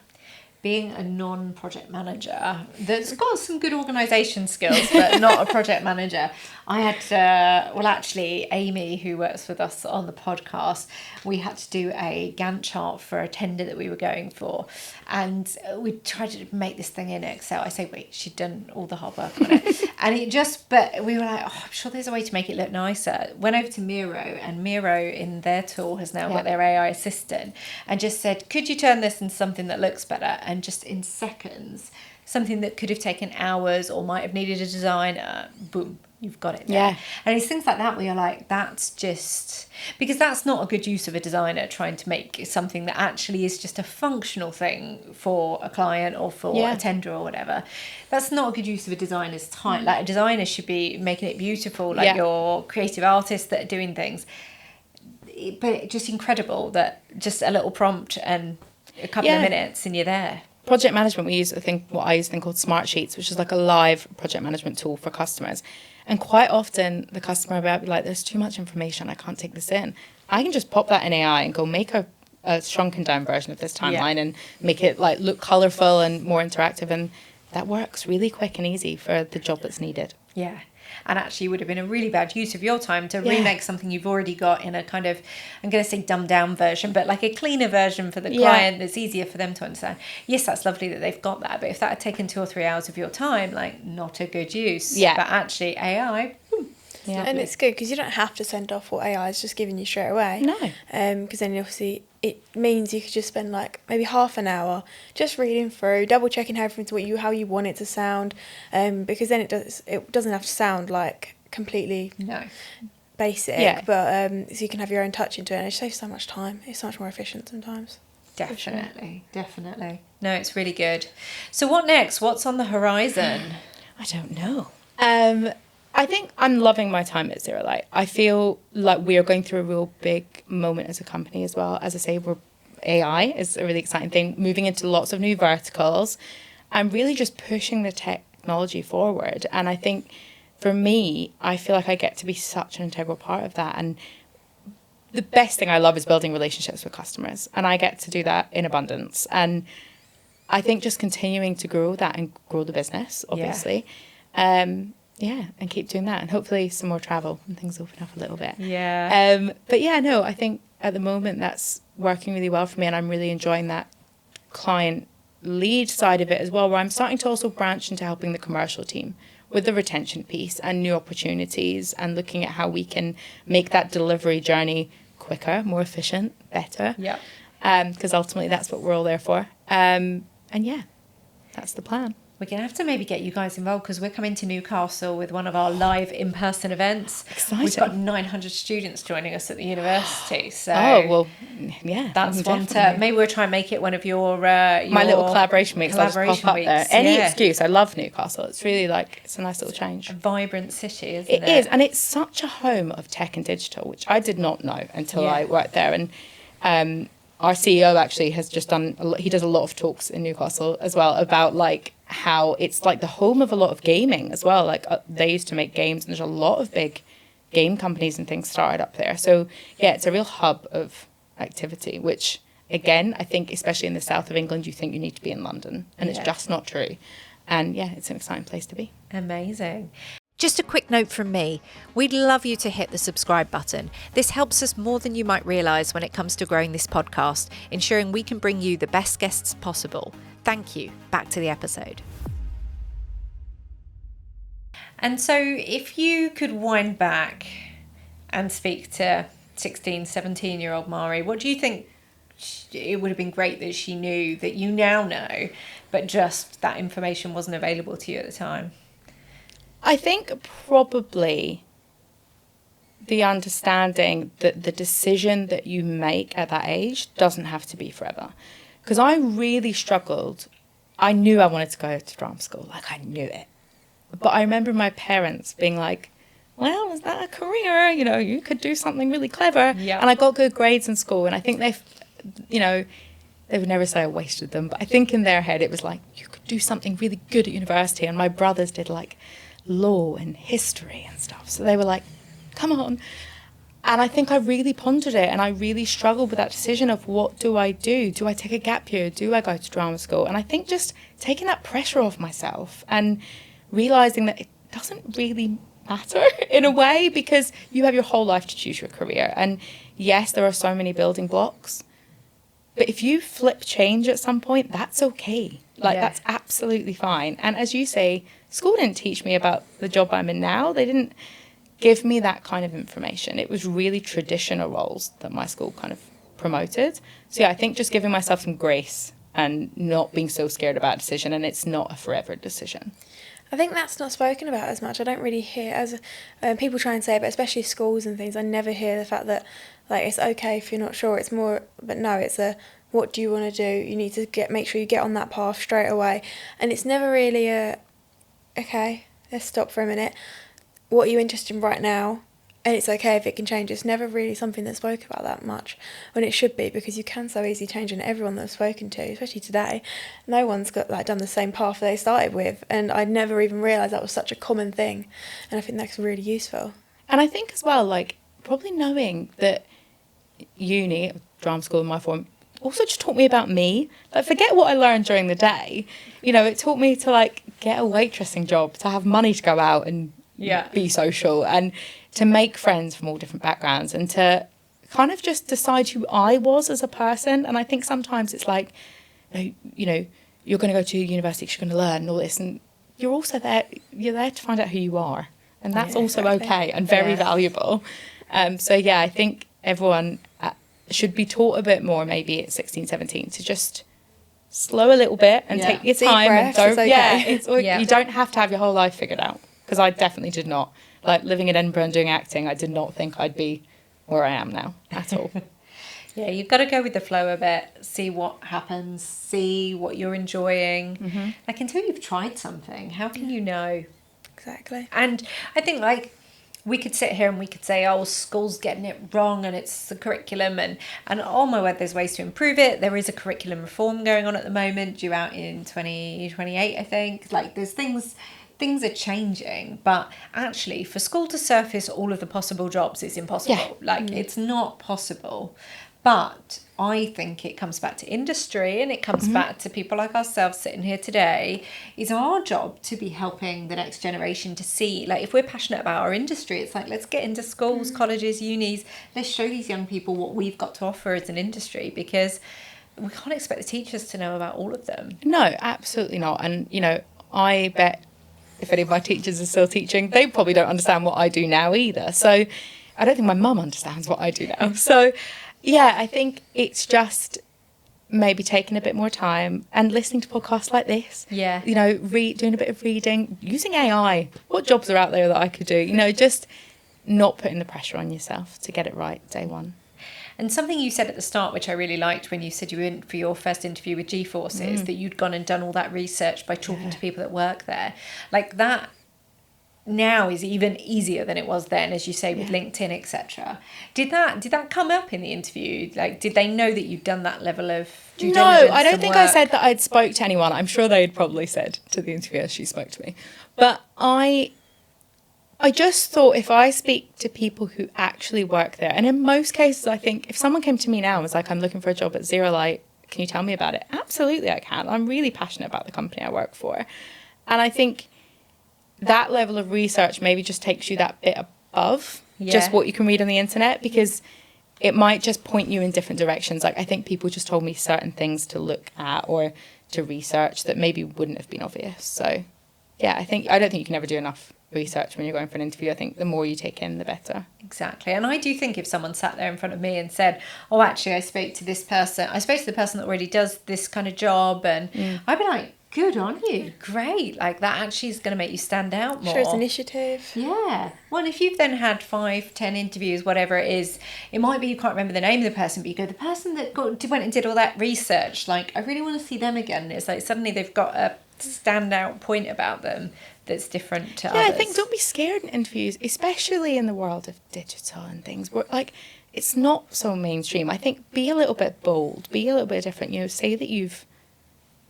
Being a non-project manager that's got some good organisation skills, but not a project manager. I had, actually, Amy, who works with us on the podcast, we had to do a Gantt chart for a tender that we were going for. And we tried to make this thing in Excel. I say, wait, she'd done all the hard work on it. But we were like, oh, I'm sure there's a way to make it look nicer. Went over to Miro, and Miro in their tool has now got their AI assistant, and just said, could you turn this into something that looks better? And just in seconds, something that could have taken hours or might have needed a designer, boom, you've got it there. Yeah. And it's things like that where you're like, that's just, because that's not a good use of a designer trying to make something that actually is just a functional thing for a client or for a tender or whatever. That's not a good use of a designer's time. Like a designer should be making it beautiful, like your creative artists that are doing things. But just incredible that just a little prompt and a couple of minutes and you're there. Project management, we use what I use a thing called Smart Sheets, which is like a live project management tool for customers. And quite often the customer will be like, there's too much information, I can't take this in. I can just pop that in AI and go make a shrunken down version of this timeline and make it like look colourful and more interactive, and that works really quick and easy for the job that's needed. Yeah. And actually would have been a really bad use of your time to remake something you've already got in a kind of, I'm going to say dumbed down version, but like a cleaner version for the client that's easier for them to understand. Yes, that's lovely that they've got that, but if that had taken 2 or 3 hours of your time, like not a good use. Yeah. But actually AI, and it's good because you don't have to send off what AI is just giving you straight away. No. Because then obviously it means you could just spend like maybe half an hour just reading through, double checking how how you want it to sound, because then it doesn't have to sound like completely basic, but so you can have your own touch into it, and it saves so much time. It's so much more efficient sometimes. Definitely. No, it's really good. So what next? What's on the horizon? I don't know. I think I'm loving my time at ZeroLight. I feel like we are going through a real big moment as a company as well. As I say, AI is a really exciting thing, moving into lots of new verticals and really just pushing the technology forward. And I think for me, I feel like I get to be such an integral part of that. And the best thing I love is building relationships with customers. And I get to do that in abundance. And I think just continuing to grow that and grow the business, obviously. and keep doing that, and hopefully some more travel and things open up a little bit. Yeah. But yeah, no, I think at the moment that's working really well for me, and I'm really enjoying that client lead side of it as well, where I'm starting to also branch into helping the commercial team with the retention piece and new opportunities, and looking at how we can make that delivery journey quicker, more efficient, better. Yeah. Because ultimately that's what we're all there for. And yeah, that's the plan. We're going to have to maybe get you guys involved, because we're coming to Newcastle with one of our live in-person events. Exciting. We've got 900 students joining us at the university. So Oh, well, yeah. that's one to... definitely. Maybe we'll try and make it one of your My little collaboration weeks. I'll just collaboration pop up weeks, there. Any yeah. excuse. I love Newcastle. It's really like, it's a nice little change. A vibrant city, isn't it? It is, and it's such a home of tech and digital, which I did not know until I worked there. And our CEO actually has just done, he does a lot of talks in Newcastle as well about like how it's like the home of a lot of gaming as well. Like they used to make games, and there's a lot of big game companies and things started up there. So yeah, it's a real hub of activity, which again, I think especially in the south of England, you think you need to be in London, and it's just not true. And yeah, it's an exciting place to be. Amazing. Just a quick note from me. We'd love you to hit the subscribe button. This helps us more than you might realise when it comes to growing this podcast, ensuring we can bring you the best guests possible. Thank you. Back to the episode. And so if you could wind back and speak to 16, 17-year-old Mhairi, what do you think it would have been great that she knew that you now know, but just that information wasn't available to you at the time? I think probably the understanding that the decision that you make at that age doesn't have to be forever. Because I really struggled. I knew I wanted to go to drama school. Like, I knew it. But I remember my parents being like, well, is that a career? You know, you could do something really clever. Yeah. And I got good grades in school. And I think they would never say I wasted them. But I think in their head it was like, you could do something really good at university. And my brothers did like law and history and stuff. So they were like, come on. And I think I really pondered it, and I really struggled with that decision of what do I do? Do I take a gap year? Do I go to drama school? And I think just taking that pressure off myself and realising that it doesn't really matter in a way, because you have your whole life to choose your career. And yes, there are so many building blocks, but if you flip change at some point, that's okay. Like, that's absolutely fine. And as you say, school didn't teach me about the job I'm in now. They didn't give me that kind of information. It was really traditional roles that my school kind of promoted. So yeah, I think just giving myself some grace and not being so scared about a decision, and it's not a forever decision. I think that's not spoken about as much. I don't really hear, as people try and say it, but especially schools and things, I never hear the fact that like it's okay if you're not sure. It's more, but no, it's a what do you want to do? You need to make sure you get on that path straight away. And it's never really a, okay, let's stop for a minute. What are you interested in right now? And it's okay if it can change. It's never really something that's spoken about that much, when it should be, because you can so easily change. And everyone that I've spoken to, especially today, no one's got like done the same path they started with, and I'd never even realised that was such a common thing. And I think that's really useful. And I think as well, like probably knowing that uni, drama school in my form, also just taught me about me. Like, forget what I learned during the day. You know, it taught me to like get a waitressing job, to have money to go out and be social, and to make friends from all different backgrounds, and to kind of just decide who I was as a person. And I think sometimes it's like, you know, you're going to go to university, you're going to learn all this, and you're also there, you're there to find out who you are. And that's also okay and very valuable. So yeah, I think everyone should be taught a bit more maybe at 16, 17 to just slow a little bit and take your time. Breaths, and don't, it's okay. You don't have to have your whole life figured out. Because I definitely did not. Like, living in Edinburgh and doing acting, I did not think I'd be where I am now at all. Yeah, you've got to go with the flow a bit, see what happens, see what you're enjoying. Mm-hmm. Like, until you've tried something, how can you know? Exactly. And I think, like, we could sit here and we could say, oh, school's getting it wrong and it's the curriculum. And oh my word, there's ways to improve it. There is a curriculum reform going on at the moment, due out in 2028, I think. Like, there's things are changing, but actually for school to surface all of the possible jobs is impossible. It's not possible. But I think it comes back to industry, and it comes back to people like ourselves sitting here today. It's our job to be helping the next generation to see, like, if we're passionate about our industry, it's like, let's get into schools, colleges, unis, let's show these young people what we've got to offer as an industry, because we can't expect the teachers to know about all of them. No, absolutely not. And, you know, I bet if any of my teachers are still teaching, they probably don't understand what I do now either. So I don't think my mum understands what I do now. So yeah, I think it's just maybe taking a bit more time and listening to podcasts like this. Yeah. You know, doing a bit of reading, using AI. What jobs are out there that I could do? You know, just not putting the pressure on yourself to get it right day one. And something you said at the start, which I really liked when you said you went for your first interview with G-Forces, that you'd gone and done all that research by talking to people that work there. Like, that now is even easier than it was then, as you say, with LinkedIn, etc. Did that come up in the interview? Like, did they know that you'd done that level of due diligence? No, I don't think I said that I'd spoke to anyone. I'm sure they'd probably said to the interviewer she spoke to me. But I just thought, if I speak to people who actually work there, and in most cases, I think if someone came to me now and was like, I'm looking for a job at ZeroLight, can you tell me about it? Absolutely, I can. I'm really passionate about the company I work for. And I think that level of research maybe just takes you that bit above just what you can read on the internet, because it might just point you in different directions. Like, I think people just told me certain things to look at or to research that maybe wouldn't have been obvious. So yeah, I don't think you can ever do enough research when you're going for an interview. I think the more you take in, the better. Exactly. And I do think if someone sat there in front of me and said, oh, actually, I spoke to this person, I spoke to the person that already does this kind of job, and I'd be like, good on you, great, like, that actually is going to make you stand out more. Shows initiative. Yeah. Well, if you've then had 5-10 interviews, whatever it is, it might be you can't remember the name of the person, but you go, the person that went and did all that research, like, I really want to see them again. It's like suddenly they've got a standout point about them that's different to others. I think don't be scared in interviews, especially in the world of digital and things where, like, it's not so mainstream. I think be a little bit bold, be a little bit different. You know, say that you've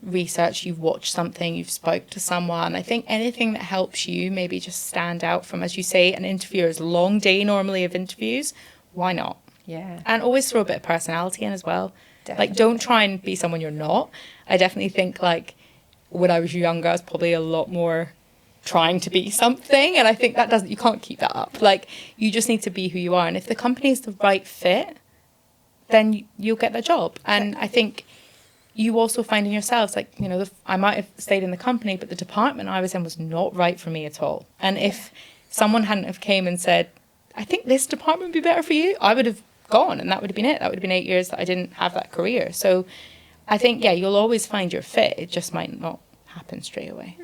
researched, you've watched something, you've spoke to someone. I think anything that helps you maybe just stand out from, as you say, an interviewer's long day normally of interviews. Why not? Yeah. And always throw a bit of personality in as well. Definitely. Like, don't try and be someone you're not. I definitely think, like, when I was younger, I was probably a lot more trying to be something, and I think that you can't keep that up. Like, you just need to be who you are, and if the company is the right fit, then you'll get the job. And I think you also find in yourselves, like, you know, I might have stayed in the company, but the department I was in was not right for me at all. And if someone hadn't have came and said, I think this department would be better for you, I would have gone, and that would have been it. That would have been 8 years that I didn't have that career. So I think, you'll always find your fit. It just might not happen straight away.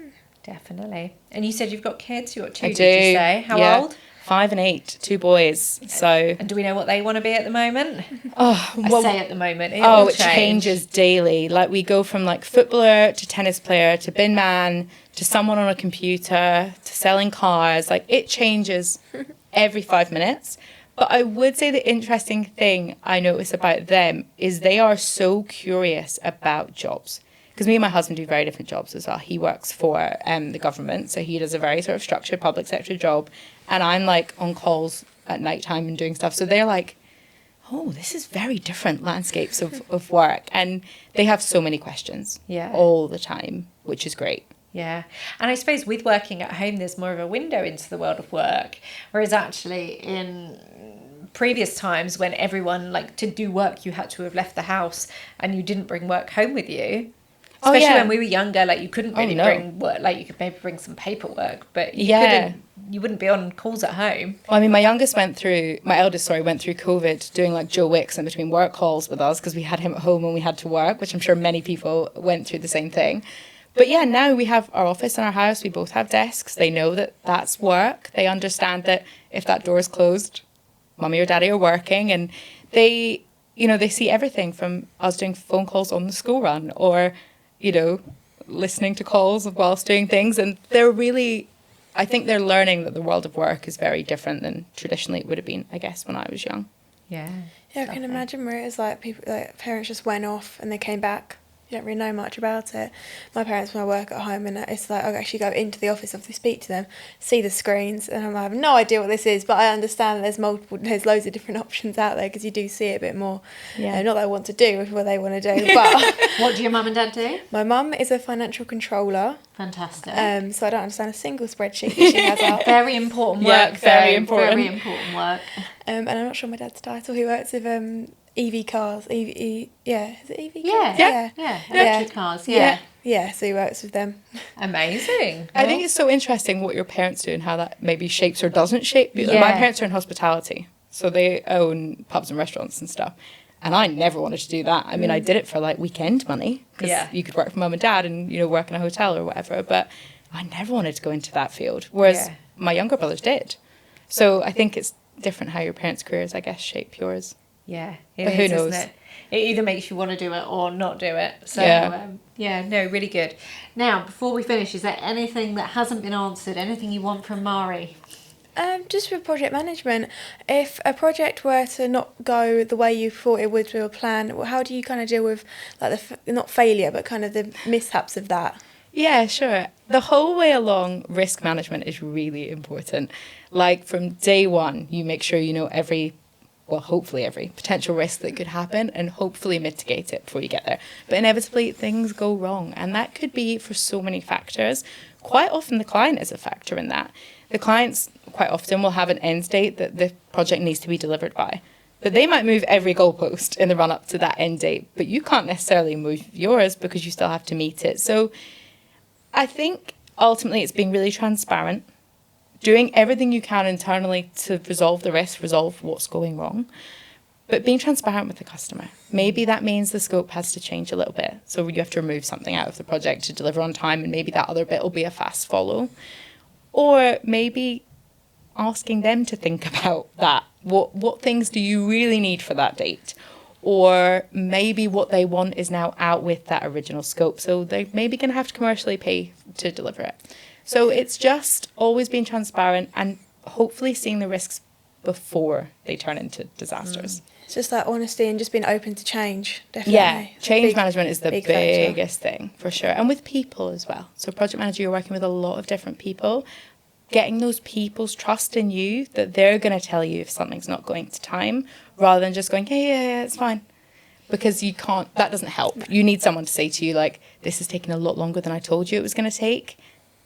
Definitely. And you said you've got kids. You've got two, I do. did you say? How old? 5 and 8, 2 boys. So. And do we know what they want to be at the moment? Oh, well, I say at the moment. It changes daily. Like, we go from, like, footballer to tennis player to bin man to someone on a computer to selling cars. Like, it changes every 5 minutes. But I would say the interesting thing I notice about them is they are so curious about jobs. Because me and my husband do very different jobs as well. He works for the government, so he does a very sort of structured public sector job. And I'm, like, on calls at night time and doing stuff. So they're like, oh, this is very different landscapes of work. And they have so many questions all the time, which is great. Yeah. And I suppose with working at home, there's more of a window into the world of work. Whereas actually in previous times when everyone, like, to do work, you had to have left the house and you didn't bring work home with you. Especially when we were younger, like, you couldn't really bring work, like, you could maybe bring some paperwork, but you wouldn't be on calls at home. Well, I mean, my eldest went through COVID doing, like, Joe Wicks in between work calls with us because we had him at home when we had to work, which I'm sure many people went through the same thing. But yeah, now we have our office in our house. We both have desks. They know that that's work. They understand that if that door is closed, mummy or daddy are working, and they, you know, they see everything from us doing phone calls on the school run or, you know, listening to calls whilst doing things. And I think they're learning that the world of work is very different than traditionally it would have been, I guess, when I was young. Yeah. Yeah, I can imagine where it was like parents just went off and they came back You don't really know much about it. My parents, when I work at home, and it's like I actually go into the office, obviously speak to them, see the screens, and I have no idea what this is, but I understand there's loads of different options out there because you do see it a bit more. Yeah. Not that I want to do what they want to do, but What do your mum and dad do? my mum is a financial controller. Fantastic. So I don't understand a single spreadsheet that she has out. Very important Yeah, work. very though. important. Very important work. And I'm not sure my dad's title. He works with EV cars. Is it EV cars? Yeah. Electric cars. Yeah. Yeah, so he works with them. Amazing. I think it's so interesting what your parents do and how that maybe shapes or doesn't shape you. Yeah. My parents are in hospitality, so they own pubs and restaurants and stuff. And I never wanted to do that. I mean, I did it for like weekend money because you could work for mum and dad and, work in a hotel or whatever. But I never wanted to go into that field, whereas my younger brothers did. So I think it's different how your parents' careers, I guess, shape yours. Yeah, But who knows? Isn't it? It either makes you want to do it or not do it. So, no, really good. Now, before we finish, is there anything that hasn't been answered? Anything you want from Mhairi? Just with project management, if a project were to not go the way you thought it would through a plan, how do you kind of deal with like not failure, but kind of the mishaps of that? Yeah, sure. The whole way along, risk management is really important. Like from day one, you make sure you know hopefully every potential risk that could happen and hopefully mitigate it before you get there. But inevitably, things go wrong. And that could be for so many factors. Quite often, the client is a factor in that. The clients quite often will have an end date that the project needs to be delivered by. But they might move every goalpost in the run up to that end date. But you can't necessarily move yours because you still have to meet it. So I think ultimately it's being really transparent, doing everything you can internally to resolve the risk, resolve what's going wrong, but being transparent with the customer. Maybe that means the scope has to change a little bit. So you have to remove something out of the project to deliver on time, and maybe that other bit will be a fast follow. Or maybe asking them to think about that. What things do you really need for that date? Or maybe what they want is now out with that original scope. So they're maybe going to have to commercially pay to deliver it. So it's just always being transparent and hopefully seeing the risks before they turn into disasters. It's just that honesty and just being open to change, definitely. Yeah, It's a change management is the big factor. biggest thing, for sure. And with people as well. So project manager, you're working with a lot of different people. Getting those people's trust in you that they're going to tell you if something's not going to time, rather than just going, yeah, it's fine. Because you can't, that doesn't help. You need someone to say to you, like, this is taking a lot longer than I told you it was going to take.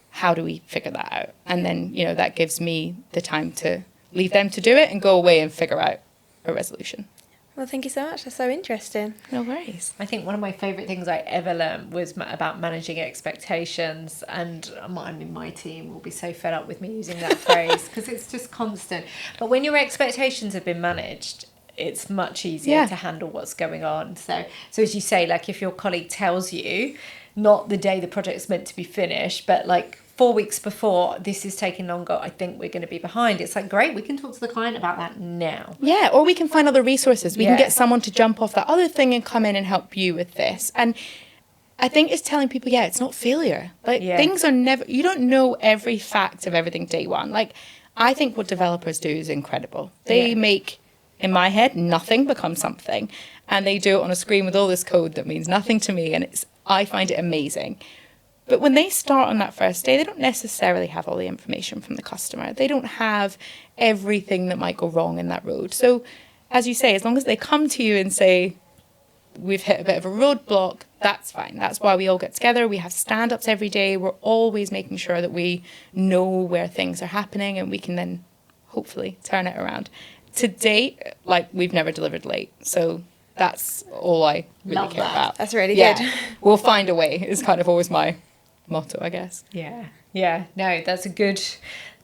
How do we figure that out? And then, that gives me the time to leave them to do it and go away and figure out a resolution. Well, thank you so much. That's so interesting. No worries. I think one of my favourite things I ever learned was about managing expectations, and my team will be so fed up with me using that phrase because it's just constant. But when your expectations have been managed, it's much easier to handle what's going on. So as you say, like if your colleague tells you, not the day the project's meant to be finished, but like 4 weeks before, this is taking longer, I think we're going to be behind. It's like, great, we can talk to the client about that now. Yeah, or we can find other resources. We can get someone to jump off that other thing and come in and help you with this. And I think it's telling people, it's not failure. Like things are never, you don't know every fact of everything day one. Like I think what developers do is incredible. They make, in my head, nothing become something. And they do it on a screen with all this code that means nothing to me. And I find it amazing. But when they start on that first day, they don't necessarily have all the information from the customer. They don't have everything that might go wrong in that road. So, as you say, as long as they come to you and say, we've hit a bit of a roadblock, that's fine. That's why we all get together. We have stand-ups every day. We're always making sure that we know where things are happening and we can then hopefully turn it around. To date, we've never delivered late. So that's all I really care about. That's really good. We'll find a way is kind of always my motto, I guess. Yeah. No, that's a good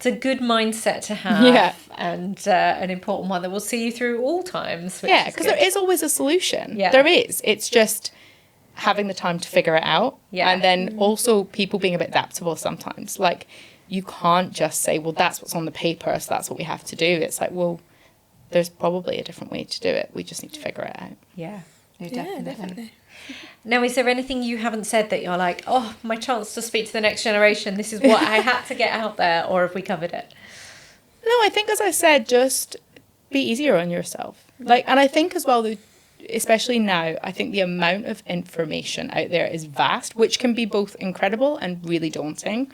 mindset to have, and an important one that will see you through all times. Because there is always a solution. Yeah, there is. It's just having the time to figure it out, and then also people being a bit adaptable sometimes. Like you can't just say, well, that's what's on the paper, so that's what we have to do. It's like, well, there's probably a different way to do it. We just need to figure it out. Yeah, no, Definitely. Now, is there anything you haven't said that you're like, oh, my chance to speak to the next generation, this is what I had to get out there, or have we covered it? No, I think, as I said, just be easier on yourself. And I think as well, especially now, I think the amount of information out there is vast, which can be both incredible and really daunting.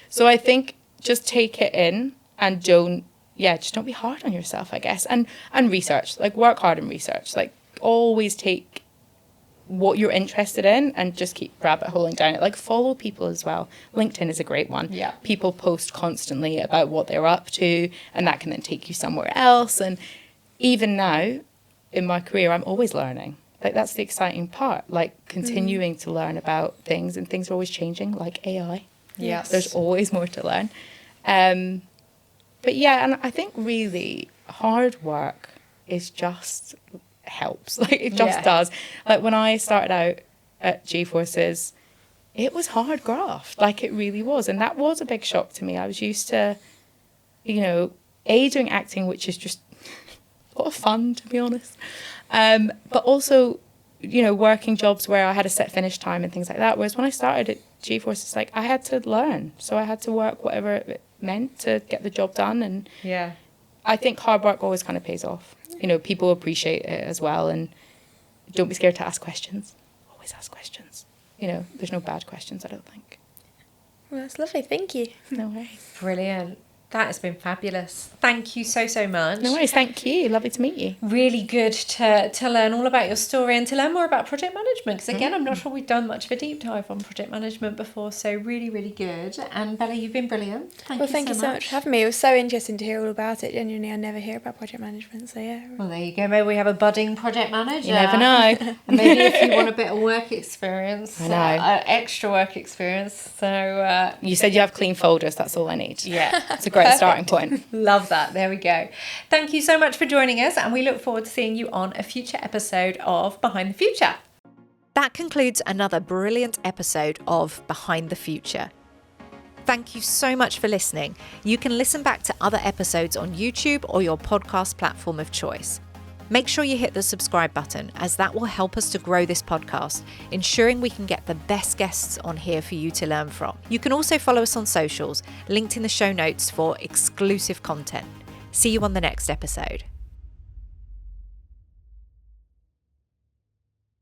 So I think just take it in and just don't be hard on yourself, I guess. And research, like work hard in research, like always take what you're interested in and just keep rabbit holing down it. Like follow people as well. LinkedIn is a great one. Yeah. People post constantly about what they're up to, and that can then take you somewhere else. And even now in my career, I'm always learning. Like that's the exciting part, like continuing to learn about things, and things are always changing, like AI. Yes. There's always more to learn. But yeah, and I think really hard work is just helps. Like it just does. Like when I started out at G-Forces, it was hard graft. Like it really was. And that was a big shock to me. I was used to, doing acting, which is just a lot of fun, to be honest. But also, working jobs where I had a set finish time and things like that. Whereas when I started at G-Forces, like I had to learn. So I had to work whatever it meant to get the job done. And I think hard work always kind of pays off. People appreciate it as well. And don't be scared to ask questions. Always ask questions. There's no bad questions, I don't think. Well, that's lovely. Thank you. No worries. Brilliant. That has been fabulous. Thank you so, so much. No worries. Thank you. Lovely to meet you. Really good to learn all about your story and to learn more about project management. Because again, I'm not sure we've done much of a deep dive on project management before. So really, really good. And Bella, you've been brilliant. Thank you so much for having me. It was so interesting to hear all about it. Genuinely, I never hear about project management. So yeah. Well, there you go. Maybe we have a budding project manager. You never know. And maybe if you want a bit of work experience. I know. Extra work experience. So you said you have clean folders. That's all I need. Yeah. It's a great starting point. Love that. There we go. Thank you so much for joining us, and we look forward to seeing you on a future episode of Behind the Future. That concludes another brilliant episode of Behind the Future. Thank you so much for listening. You can listen back to other episodes on YouTube or your podcast platform of choice. Make sure you hit the subscribe button, as that will help us to grow this podcast, ensuring we can get the best guests on here for you to learn from. You can also follow us on socials, linked in the show notes for exclusive content. See you on the next episode.